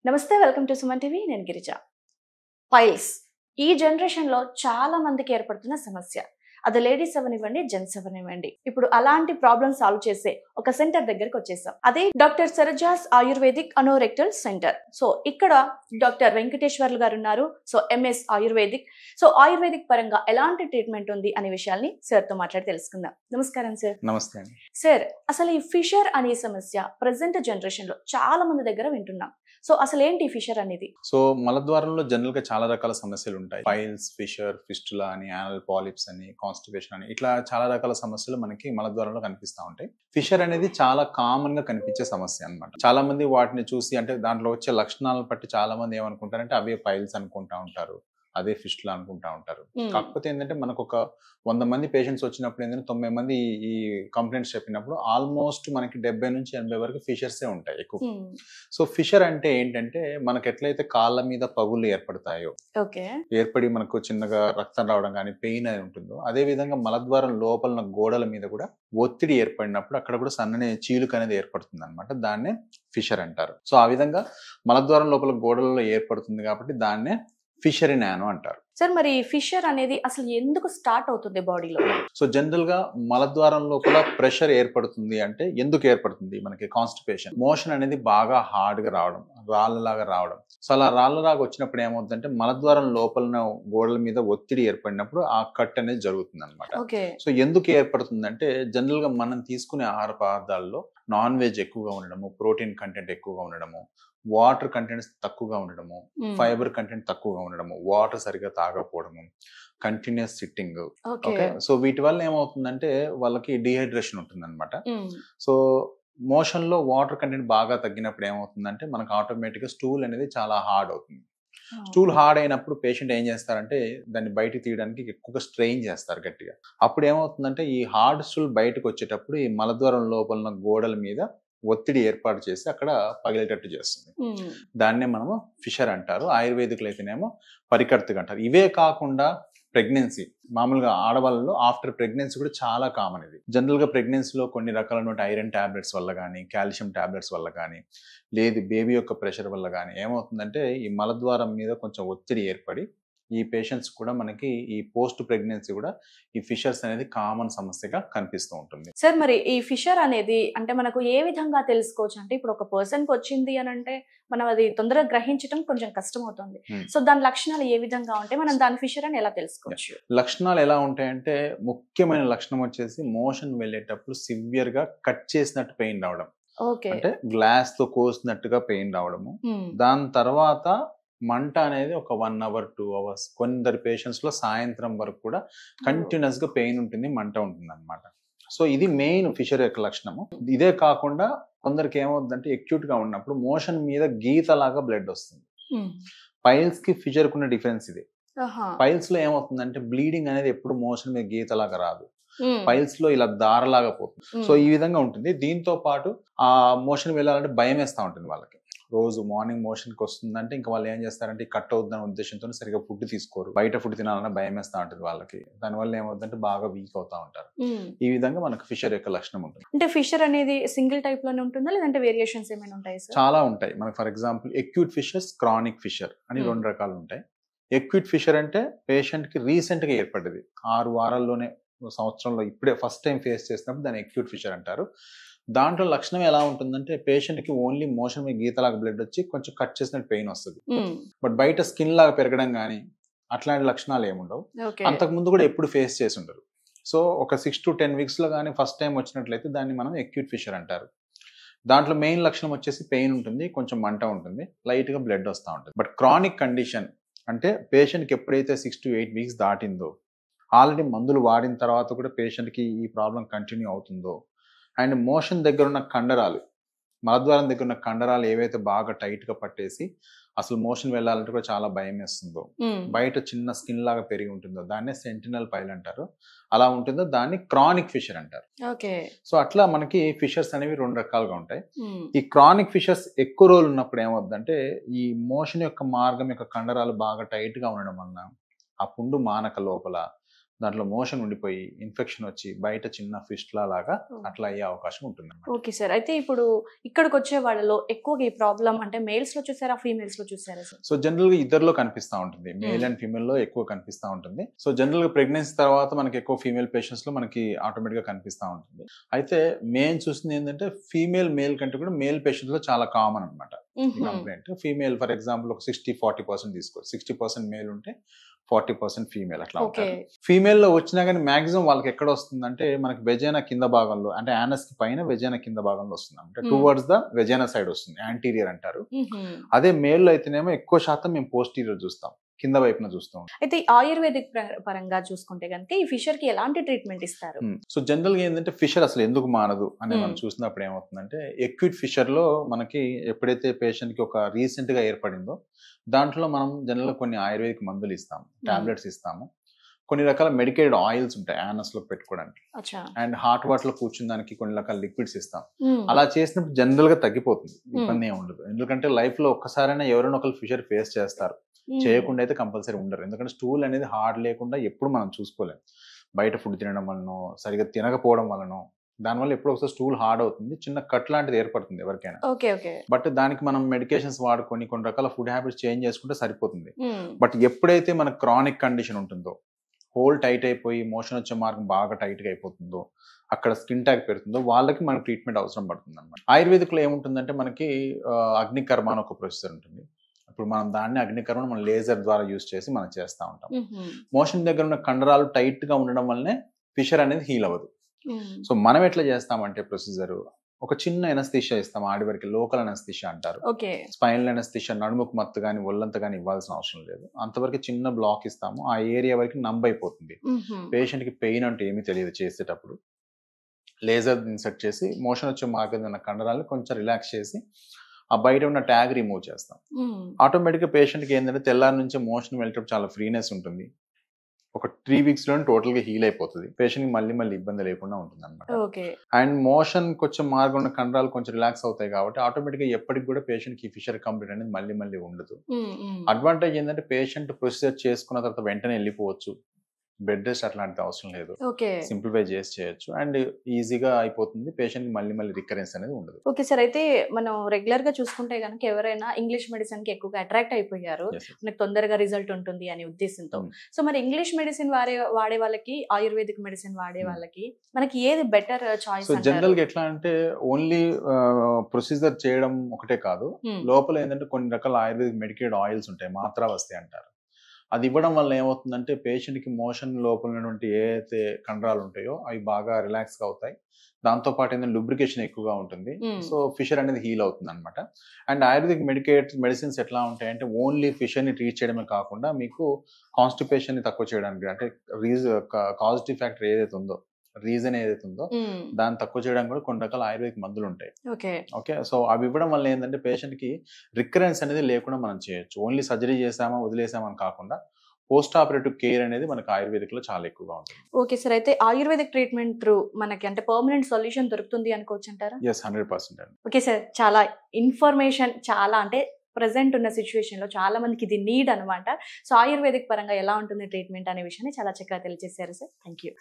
నమస్తే, welcome to Suman TV. నేను Girija. Piles ఈ జనరేషన్ లో చాలా మందికి ఏర్పడుతున్న సమస్య. అది లేడీస్ అవనివ్వండి, జెంట్స్ అవనివ్వండి. ఇప్పుడు అలాంటి ప్రాబ్లమ్ సాల్వ్ చేసే ఒక సెంటర్ దగ్గరికి వచ్చేసాం. అదే doctor Sarajas ayurvedic anorectal centre. So ఇక్కడ డాక్టర్ వెంకటేశ్వర్లు గారు ఉన్నారు. So MS ayurvedic. So ayurvedic పరంగా ఎలాంటి ట్రీట్మెంట్ ఉంది అనే విషయాల్ని సార్ తో మాట్లాడి తెలుసుకుందాం. నమస్కారం సార్. నమస్తే అండి. సార్, అసలు ఈ ఫిషర్ అనే సమస్య ప్రెసెంట్ జనరేషన్ లో చాలా మంది దగ్గర వింటున్నాం. సో అసలు ఏంటి ఫిషర్ అనేది? సో మలద్వారంలో జనరల్ గా చాలా రకాల సమస్యలు ఉంటాయి. పైల్స్, ఫిషర్, ఫిస్టులా అని, యానల్ పాలిప్స్ అని, కాన్స్టిపేషన్ అని, ఇట్లా చాలా రకాల సమస్యలు మనకి మలద్వారంలో కనిపిస్తూ ఉంటాయి. ఫిషర్ అనేది చాలా కామన్ గా కనిపించే సమస్య అన్నమాట. చాలా మంది వాటిని చూసి, అంటే దాంట్లో వచ్చే లక్షణాలను బట్టి చాలా మంది ఏమనుకుంటారంటే అవే పైల్స్ అనుకుంటా ఉంటారు, అదే ఫిస్టులా అనుకుంటా ఉంటారు. కాకపోతే ఏంటంటే మనకు ఒక 100 మంది పేషెంట్స్ వచ్చినప్పుడు ఏంటంటే 90 మంది ఈ కంప్లైంట్స్ చెప్పినప్పుడు ఆల్మోస్ట్ మనకి 70 నుంచి 80 వరకు ఫిషర్సే ఉంటాయి ఎక్కువ. సో ఫిషర్ అంటే ఏంటంటే మనకు ఎట్లయితే కాళ్ళ మీద పగుళ్ళు ఏర్పడతాయో, ఏర్పడి మనకు చిన్నగా రక్తం రావడం కానీ పెయిన్ అని ఉంటుందో, అదే విధంగా మలద్వారం లోపల గోడల మీద కూడా ఒత్తిడి ఏర్పడినప్పుడు అక్కడ కూడా సన్నని చీలుక అనేది ఏర్పడుతుంది అనమాట. దాన్నే ఫిషర్ అంటారు. సో ఆ విధంగా మలద్వారం లోపల గోడలలో ఏర్పడుతుంది కాబట్టి దాన్నే ఫిషర్ ఇన్ యానో అంటారు. సార్, మరి ఫిషర్ అనేది అసలు ఎందుకు స్టార్ట్ అవుతుంది బాడీలో? సో జనరల్ గా మలద్వారం లోపల ప్రెషర్ ఏర్పడుతుంది అంటే ఎందుకు ఏర్పడుతుంది? మనకి కాన్స్టిపేషన్, మోషన్ అనేది బాగా హార్డ్ గా రావడం, రాళ్ళలాగా రావడం. సో అలా రాళ్ళలాగా వచ్చినప్పుడు ఏమవుతుందంటే మలద్వారం లోపల గోడల మీద ఒత్తిడి ఏర్పడినప్పుడు ఆ కట్ అనేది జరుగుతుంది అనమాట. సో ఎందుకు ఏర్పడుతుందంటే జనరల్ గా మనం తీసుకునే ఆహార పదార్థాల్లో నాన్ వెజ్ ఎక్కువగా ఉండడము, ప్రోటీన్ కంటెంట్ ఎక్కువగా ఉండడము, వాటర్ కంటెంట్స్ తక్కువగా ఉండడము, ఫైబర్ కంటెంట్ తక్కువగా ఉండడము, వాటర్ సరిగా తాగకపోవడము, కంటిన్యూస్ సిట్టింగ్. ఓకే, సో వీటి వల్ల ఏమవుతుందంటే వాళ్ళకి డిహైడ్రేషన్ ఉంటుంది అనమాట. సో మోషన్ లో వాటర్ కంటెంట్ బాగా తగ్గినప్పుడు ఏమవుతుందంటే మనకు ఆటోమేటిక్ గా స్టూల్ అనేది చాలా హార్డ్ అవుతుంది. స్టూల్ హార్డ్ అయినప్పుడు పేషెంట్ ఏం చేస్తారంటే దాన్ని బయటకు తీయడానికి ఎక్కువగా స్ట్రెయిన్ చేస్తారు గట్టిగా. అప్పుడు ఏమవుతుందంటే ఈ హార్డ్ స్టూల్ బయటకు వచ్చేటప్పుడు ఈ మలద్వారం లోపల గోడల మీద ఒత్తిడి ఏర్పాటు చేసి అక్కడ పగిలేటట్టు చేస్తుంది. దాన్నే మనము ఫిషర్ అంటారు. ఆయుర్వేదికులు అయితేనేమో పరికర్తగా అంటారు. ఇవే కాకుండా ప్రెగ్నెన్సీ, మామూలుగా ఆడవాళ్ళలో ఆఫ్టర్ ప్రెగ్నెన్సీ కూడా చాలా కామన్. ఇది జనరల్ గా ప్రెగ్నెన్సీలో కొన్ని రకాలైన ఐరన్ టాబ్లెట్స్ వల్ల కానీ, కాల్షియం టాబ్లెట్స్ వల్ల కానీ, లేదు బేబీ యొక్క ప్రెషర్ వల్ల కానీ ఏమవుతుందంటే ఈ మలద్వారం మీద కొంచెం ఒత్తిడి ఏర్పడి ఈ పేషెంట్స్ కూడా మనకి ఈ పోస్ట్ ప్రెగ్నెన్సీ కూడా ఈ ఫిషర్స్ అనేది కామన్ సమస్యగా కనిపిస్తూ ఉంటుంది. సార్, మరి ఈ ఫిషర్ అనేది అంటే మనకు ఏ విధంగా తెలుసుకోవచ్చు? అంటే ఇప్పుడు ఒక పర్సన్ కి వచ్చింది అని అంటే మనం అది తొందరగా గ్రహించడం కొంచెం కష్టం అవుతుంది. సో దాని లక్షణాలు ఏ విధంగా ఉంటాయి, మనం దాని ఫిషర్ అని ఎలా తెలుసుకోవచ్చు? లక్షణాలు ఎలా ఉంటాయంటే ముఖ్యమైన లక్షణం వచ్చేసి మోషన్ వెళ్ళేటప్పుడు సివియర్ గా కట్ చేసినట్టు పెయిన్ రావడం, అంటే గ్లాస్ తో కోసినట్టుగా పెయిన్ రావడము. దాని తర్వాత మంట అనేది ఒక 1 hour 2 hours, కొందరు పేషెంట్స్ లో సాయంత్రం వరకు కూడా కంటిన్యూస్ గా పెయిన్ ఉంటుంది, మంట ఉంటుంది అనమాట. సో ఇది మెయిన్ ఫిషర్ యొక్క లక్షణము. ఇదే కాకుండా కొందరికి ఏమవుతుందంటే ఎక్యూట్ గా ఉన్నప్పుడు మోషన్ మీద గీతలాగా బ్లడ్ వస్తుంది. పైల్స్ కి ఫిషర్ కున్న డిఫరెన్స్ ఇది. పైల్స్ లో ఏమవుతుందంటే బ్లీడింగ్ అనేది ఎప్పుడు మోషన్ మీద గీతలాగా రాదు, పైల్స్ లో ఇలా దారలాగా పోతుంది. సో ఈ విధంగా ఉంటుంది. దీంతో పాటు ఆ మోషన్ వెళ్ళాలంటే భయం వేస్తూ ఉంటుంది వాళ్ళకి. రోజు మార్నింగ్ మోషన్ కి వస్తుందంటే ఇంకా వాళ్ళు ఏం చేస్తారంటే కట్ అవుతుందనే ఉద్దేశంతో సరిగా ఫుడ్ తీసుకోరు, బయట ఫుడ్ తినాలన్నా భయం వేస్తూ ఉంటుంది వాళ్ళకి. దానివల్ల ఏమవుతుందంటే బాగా వీక్ అవుతా ఉంటారు. ఈ విధంగా మనకు ఫిషర్ యొక్క లక్షణం ఉంటుంది. అంటే ఫిషర్ అనేది సింగిల్ టైప్ లోనే ఉంటుందా లేదంటే వేరియేషన్స్ ఏమైనా ఉంటాయి? చాలా ఉంటాయి. మనకి for example acute fissures, chronic fissure అని 2 రకాలు ఉంటాయి. ఎక్యూట్ ఫిషర్ అంటే పేషెంట్ కి రీసెంట్ గా ఏర్పడ్డది, 6 వారాల్లోనే, సంవత్సరంలో ఇప్పుడే ఫస్ట్ టైం ఫేస్ చేసినప్పుడు దాన్ని ఎక్యూట్ ఫిషర్ అంటారు. దాంట్లో లక్షణం ఎలా ఉంటుందంటే పేషెంట్ కి ఓన్లీ మోషన్ మీద గీతలాగా బ్లడ్ వచ్చి కొంచెం కట్ చేసినట్టు పెయిన్ వస్తుంది, బట్ బయట స్కిన్ లాగా పెరగడం కానీ అట్లాంటి లక్షణాలు ఏముండవు. అంతకు ముందు కూడా ఎప్పుడు ఫేస్ చేసి ఉండరు. సో ఒక 6 to 10 weeks లో కానీ ఫస్ట్ టైం వచ్చినట్లయితే దాన్ని మనం ఎక్యూట్ ఫిషర్ అంటారు. దాంట్లో మెయిన్ లక్షణం వచ్చేసి పెయిన్ ఉంటుంది, కొంచెం మంట ఉంటుంది, లైట్ గా బ్లడ్ వస్తూ ఉంటుంది. బట్ క్రానిక్ కండిషన్ అంటే పేషెంట్ కి ఎప్పుడైతే 6 to 8 weeks దాటిందో, ఆల్రెడీ మందులు వాడిన తర్వాత కూడా పేషెంట్ కి ఈ ప్రాబ్లం కంటిన్యూ అవుతుందో, అండ్ మోషన్ దగ్గర ఉన్న కండరాలు, మలద్వారం దగ్గర ఉన్న కండరాలు ఏవైతే బాగా టైట్ గా పట్టేసి అసలు మోషన్ వెళ్ళాలంటే కూడా చాలా భయం వేస్తుందో, బయట చిన్న స్కిన్ లాగా పెరిగి ఉంటుందో, దాన్నే సెంటినల్ పైల్ అంటారు. అలా ఉంటుందో దాన్ని క్రానిక్ ఫిషర్ అంటారు. సో అట్లా మనకి ఫిషర్స్ అనేవి 2 రకాలుగా ఉంటాయి. ఈ క్రానిక్ ఫిషర్స్ ఎక్కువ రోజులు ఉన్నప్పుడు ఏమవుతుందంటే ఈ మోషన్ యొక్క మార్గం యొక్క కండరాలు బాగా టైట్ గా ఉండడం వలన ఆ పుండు మానక లోపల దాంట్లో మోషన్ ఉండిపోయి ఇన్ఫెక్షన్ వచ్చి బయట చిన్న ఫిస్ట్లా లాగా అట్లా అయ్యే అవకాశం ఉంటుంది. Okay sir. అయితే ఇప్పుడు ఇక్కడికి వచ్చే వాళ్ళలో ఎక్కువగా ఈ ప్రాబ్లం అంటే మేల్స్ లో చూసారా, ఫీమేల్స్ లో చూసారా సార్? సో జనరల్ గా ఇద్దరిలో కనిపిస్తూ ఉంటుంది, మేల్ అండ్ ఫీమేల్ లో ఎక్కువ కనిపిస్తూ ఉంటుంది. సో జనరల్ గా ప్రెగ్నెన్సీ తర్వాత మనకి ఎక్కువ ఫీమేల్ పేషెంట్స్ లో మనకి ఆటోమేటిక్ గా కనిపిస్తూ ఉంటుంది. అయితే మేము చూసింది ఏంటంటే ఫీమేల్ మేల్ కంటే కూడా మేల్ పేషెంట్స్ లో చాలా కామన్ అనమాట ఈ కంప్లైంట్. ఫీమేల్ ఫర్ ఎగ్జాంపుల్ ఒక 60-40% తీసుకో, 60% మేల్ ఉంటే 40% ఫీమేల్ అట్లా ఉంటారు. ఫీమేల్ లో వచ్చినా కానీ మాక్సిమం వాళ్ళకి ఎక్కడ వస్తుందంటే మనకి వెజైనా కింద భాగంలో, అంటే యానస్ కి పైన వెజైనా కింద భాగంలో వస్తుంది, అంటే టువర్డ్స్ ద వెజైనా సైడ్ వస్తుంది, యాంటీరియర్ అంటారు. అదే మేల్ లో అయితేనేమో ఎక్కువ శాతం మేము పోస్టీరియర్ చూస్తాం, కింద వైపున చూస్తాం. అయితే ఆయుర్వేదిక్ పరంగా చూసుకుంటే కనుక ఈ ఫిషర్ కి ఎలాంటి ట్రీట్మెంట్ ఇస్తారు? సో జనరల్ గా ఏంటంటే ఫిషర్ అసలు ఎందుకు మానదు అని మనం చూసినప్పుడు ఏమవుతుందంటే ఎక్యూట్ ఫిషర్ లో మనకి ఎప్పుడైతే పేషెంట్ కి ఒక రీసెంట్ గా ఏర్పడిందో దాంట్లో మనం జనరల్ గా కొన్ని ఆయుర్వేదిక్ మందులు ఇస్తాము, టాబ్లెట్స్ ఇస్తాము, కొన్ని రకాల మెడికేటెడ్ ఆయిల్స్ ఉంటాయి యానస్ లో పెట్టుకోవడానికి, అండ్ హాట్ వాటర్ లో కూర్చుందానికి కొన్ని రకాల లిక్విడ్స్ ఇస్తాం. అలా చేసినప్పుడు జనరల్ గా తగ్గిపోతుంది, ఇబ్బంది ఏమి ఉండదు. ఎందుకంటే లైఫ్ లో ఒక్కసారైనా ఎవరైనా ఒకరు ఫిషర్ ఫేస్ చేస్తారు, చేయకుండా అయితే కంపల్సరీ ఉండరు. ఎందుకంటే స్టూల్ అనేది హార్డ్ లేకుండా ఎప్పుడు మనం చూసుకోలేం. బయట ఫుడ్ తినడం వలన, సరిగ్గా తినకపోవడం వలన, దానివల్ల ఎప్పుడు ఒకసారి స్టూల్ హార్డ్ అవుతుంది, చిన్న కట్ లాంటిది ఏర్పడుతుంది ఎవరికైనా. బట్ దానికి మనం మెడికేషన్స్ వాడుకొని కొన్ని రకాల ఫుడ్ హ్యాబిట్స్ చేంజ్ చేసుకుంటే సరిపోతుంది. బట్ ఎప్పుడైతే మనకు క్రానిక్ కండిషన్ ఉంటుందో, హోల్ టైట్ అయిపోయి మోషన్ వచ్చే మార్గం బాగా టైట్ గా అయిపోతుందో, అక్కడ స్కిన్ ట్యాగ్ పెడుతుందో వాళ్ళకి మనకి ట్రీట్మెంట్ అవసరం పడుతుంది అనమాట. ఆయుర్వేదిక్ లో ఏముంటుందంటే మనకి అగ్నికర్మ అని ఒక ప్రొసీజర్ ఉంటుంది. ఇప్పుడు మనం దాన్ని అగ్నికర్మను మనం లేజర్ ద్వారా యూజ్ చేసి మనం చేస్తూ ఉంటాం. మోషన్ దగ్గర ఉన్న కండరాలు టైట్ గా ఉండడం వల్లనే ఫిషర్ అనేది హీల్ అవ్వదు. సో మనం ఎట్లా చేస్తామంటే ప్రొసీజర్ ఒక చిన్న ఎనస్థీషియా ఇస్తాం, ఆడి వరకు లోకల్ ఎనస్థీషియా అంటారు. స్పైనల్ ఎనస్థీషియా నడుముకు మత్తు కానీ ఒళ్ళంతా కానీ ఇవ్వాల్సిన అవసరం లేదు, అంతవరకు చిన్న బ్లాక్ ఇస్తాము, ఆ ఏరియా వరకు నంబ్ అయిపోతుంది. పేషెంట్ కి పెయిన్ అంటే ఏమీ తెలియదు చేసేటప్పుడు. లేజర్ ఇన్సర్ట్ చేసి మోషన్ వచ్చే మార్గం ఉన్న కండరాలను కొంచెం రిలాక్స్ చేసి ఆ బయట ఉన్న ట్యాగ్ రిమూవ్ చేస్తాం. ఆటోమేటిక్గా పేషెంట్కి ఏంటంటే తెల్లారి నుంచి మోషన్ వెళ్ళేటప్పుడు చాలా ఫ్రీనెస్ ఉంటుంది. ఒక 3 weeks లో టోటల్ గా హీల్ అయిపోతుంది, పేషెంట్ కి మళ్ళీ ఇబ్బంది లేకుండా ఉంటుంది అనమాట. అండ్ మోషన్ కొంచెం మార్గం ఉన్న కండరాలు కొంచెం రిలాక్స్ అవుతాయి కాబట్టి ఆటోమేటిక్ గా ఎప్పటికి కూడా పేషెంట్ కి ఫిషర్ కంప్లీట్ అనేది మళ్ళీ ఉండదు. అడ్వాంటేజ్ ఏంటంటే పేషెంట్ ప్రొసీజర్ చేసుకున్న తర్వాత వెంటనే వెళ్ళిపోవచ్చు, బెడ్ రెస్ట్ అట్లాంటిది అవసరం లేదు, సింప్లిఫై చేసి చేయొచ్చు, అండ్ ఈజీగా అయిపోతుంది, పేషెంట్ కి మళ్ళీ రికరెన్స్ అనేది ఉండదు. Okay sir. అయితే మనం రెగ్యులర్ గా చూసుకుంటే కనుక ఎవరైనా ఇంగ్లీష్ మెడిసిన్ కి ఎక్కువగా అట్రాక్ట్ అయిపోయారు, మనకు తొందరగా రిజల్ట్ ఉంటుంది అనే ఉద్దేశంతో. సో మరి ఇంగ్లీష్ మెడిసిన్ వాడే వాళ్ళకి, ఆయుర్వేదిక్ మెడిసిన్ వాడే వాళ్ళకి మనకి ఏది బెటర్ చాయిస్? సో జనరల్ గా ఎట్లా అంటే ఓన్లీ ప్రొసీజర్ చేయడం ఒకటే కాదు, లోపల ఏంటంటే కొన్ని రకాల ఆయుర్వేదిక్ మెడికేటెడ్ ఆయిల్స్ ఉంటాయి, మాత్రావస్థి అంటారు. అది ఇవ్వడం వల్ల ఏమవుతుందంటే పేషెంట్కి మోషన్ లోపల ఉన్నటువంటి ఏదైతే కండరాలు ఉంటాయో అవి బాగా రిలాక్స్గా అవుతాయి, దాంతోపాటు ఏంటంటే లూబ్రికేషన్ ఎక్కువగా ఉంటుంది, సో ఫిషర్ అనేది హీల్ అవుతుంది అనమాట. అండ్ ఆయుర్వేదిక్ మెడిసిన్స్ ఎట్లా ఉంటాయంటే ఓన్లీ ఫిషర్ని ట్రీట్ చేయడమే కాకుండా మీకు కాన్స్టిపేషన్ని తక్కువ చేయడానికి, అంటే కాజిటివ్ ఫ్యాక్టర్ ఏదైతే ఉందో, రీజన్ ఏదైతే ఉందో దాన్ని తక్కువ చేయడానికి కూడా కొన్ని రకాల ఆయుర్వేదిక్ మందులు ఉంటాయి. ఓకే, సో అవి ఇవ్వడం వల్ల ఏంటంటే పేషెంట్ కి రికరెన్స్ అనేది లేకుండా మనం చేయొచ్చు. ఓన్లీ సర్జరీ చేసామా వదిలేసామని కాకుండా పోస్ట్ ఆపరేటివ్ కేర్ అనేది మనకి ఆయుర్వేదిక్ లో చాలా ఎక్కువగా ఉంటుంది. Okay sir. అయితే ఆయుర్వేదిక్ ట్రీట్మెంట్ త్రూ మనకి అంటే పర్మనెంట్ సొల్యూషన్ దొరుకుతుంది అనుకోవచ్చు అంటారా? ఎస్, 100%. ఓకే సార్, చాలా ఇన్ఫర్మేషన్, చాలా అంటే ప్రెసెంట్ ఉన్న సిచ్యువేషన్ లో చాలా మందికి ఇది నీడ్ అనమాట. సో ఆయుర్వేదిక్ పరంగా ఎలా ఉంటుంది ట్రీట్మెంట్ అనే విషయాన్ని చాలా చక్కగా తెలియజేశారు సార్. Thank you.